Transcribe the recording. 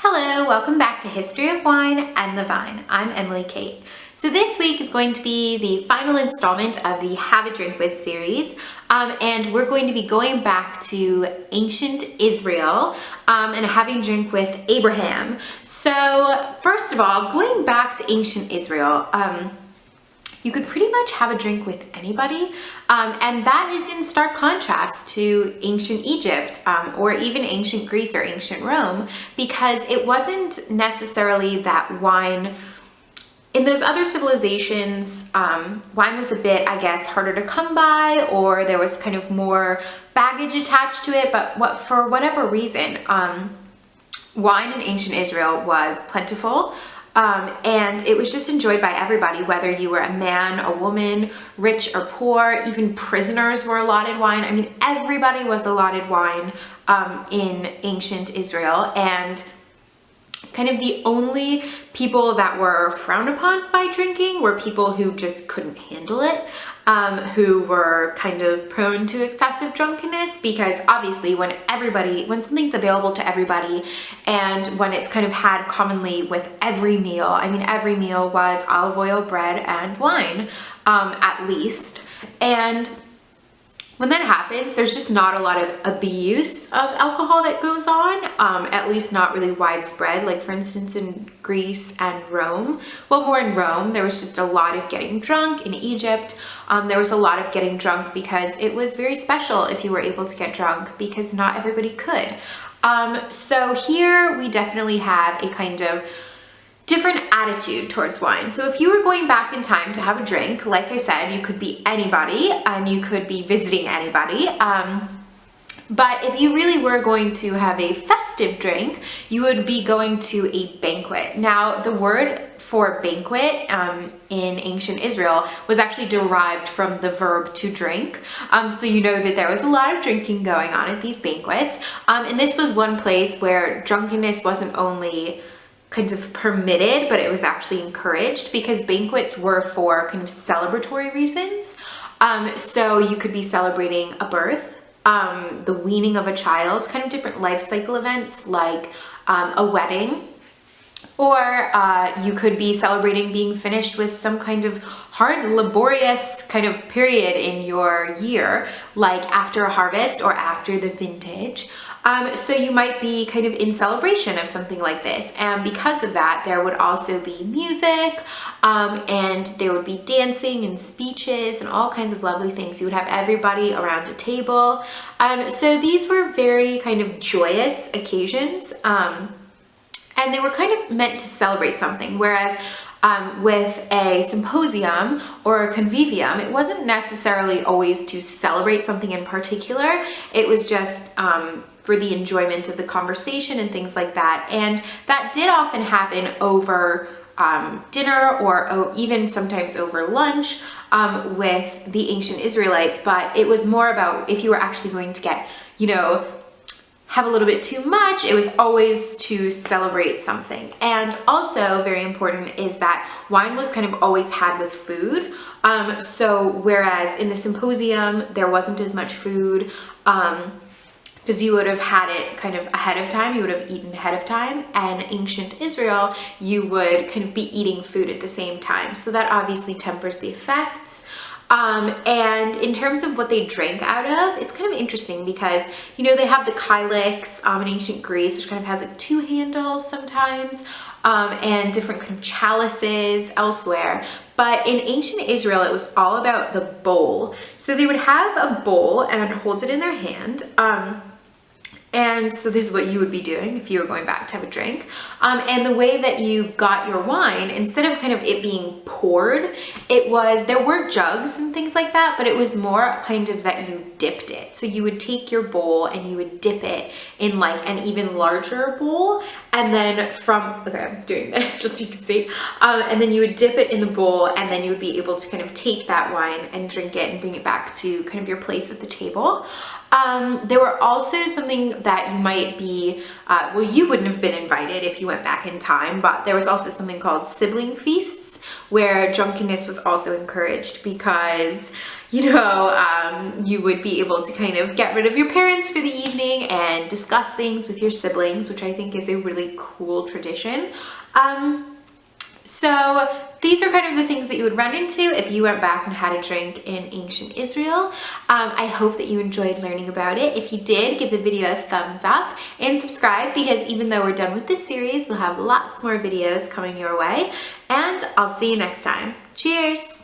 Hello, welcome back to History of Wine and the Vine. I'm Emily Kate. So this week is going to be the final installment of the Have a Drink With series, and we're going to be going back to ancient Israel and having a drink with Abraham. So first of all, going back to ancient Israel, you could pretty much have a drink with anybody, and that is in stark contrast to ancient Egypt or even ancient Greece or ancient Rome, because it wasn't necessarily that wine. In those other civilizations, wine was a bit, I guess, harder to come by, or there was kind of more baggage attached to it, but for whatever reason, wine in ancient Israel was plentiful. And it was just enjoyed by everybody, whether you were a man, a woman, rich or poor. Even prisoners were allotted wine. I mean, everybody was allotted wine in ancient Israel, and kind of the only people that were frowned upon by drinking were people who just couldn't handle it, who were kind of prone to excessive drunkenness, because obviously when something's available to everybody and when it's kind of had commonly with every meal, I mean, every meal was olive oil, bread, and wine, at least. And when that happens, there's just not a lot of abuse of alcohol that goes on, at least not really widespread. Like, for instance, in Greece and Rome, well, more in Rome, there was just a lot of getting drunk. In Egypt, there was a lot of getting drunk because it was very special if you were able to get drunk, because not everybody could. So here we definitely have a kind of different attitude towards wine. So if you were going back in time to have a drink, like I said, you could be anybody and you could be visiting anybody. But if you really were going to have a festive drink, you would be going to a banquet. Now, the word for banquet in ancient Israel was actually derived from the verb to drink. So you know that there was a lot of drinking going on at these banquets. And this was one place where drunkenness wasn't only kind of permitted, but it was actually encouraged, because banquets were for kind of celebratory reasons. So you could be celebrating a birth, the weaning of a child, kind of different life cycle events like a wedding, or you could be celebrating being finished with some kind of hard, laborious kind of period in your year, like after a harvest or after the vintage. So you might be kind of in celebration of something like this. And because of that, there would also be music, and there would be dancing and speeches and all kinds of lovely things. You would have everybody around a table. So these were very kind of joyous occasions. And they were kind of meant to celebrate something, whereas with a symposium or a convivium, it wasn't necessarily always to celebrate something in particular. It was just for the enjoyment of the conversation and things like that. And that did often happen over dinner, or even sometimes over lunch with the ancient Israelites. But it was more about if you were actually going to get, have a little bit too much, it was always to celebrate something. And also very important is that wine was kind of always had with food. So whereas in the symposium, there wasn't as much food, because you would have had it kind of ahead of time, you would have eaten ahead of time, and ancient Israel, you would kind of be eating food at the same time. So that obviously tempers the effects. And in terms of what they drank out of, it's kind of interesting because, they have the kylix in ancient Greece, which kind of has like two handles sometimes, and different kind of chalices elsewhere. But in ancient Israel, it was all about the bowl. So they would have a bowl and holds it in their hand. And so this is what you would be doing if you were going back to have a drink. And the way that you got your wine, instead of kind of it being poured, there were jugs and things like that, but it was more kind of that you dipped it. So you would take your bowl and you would dip it in like an even larger bowl. And then okay, I'm doing this just so you can see. And then you would dip it in the bowl, and then you would be able to kind of take that wine and drink it and bring it back to kind of your place at the table. There were also something that you might be, well, you wouldn't have been invited if you went back in time, but there was also something called sibling feasts where drunkenness was also encouraged because, you know, you would be able to kind of get rid of your parents for the evening and discuss things with your siblings, which I think is a really cool tradition. So these are kind of the things that you would run into if you went back and had a drink in ancient Israel. I hope that you enjoyed learning about it. If you did, give the video a thumbs up and subscribe, because even though we're done with this series, we'll have lots more videos coming your way. And I'll see you next time. Cheers!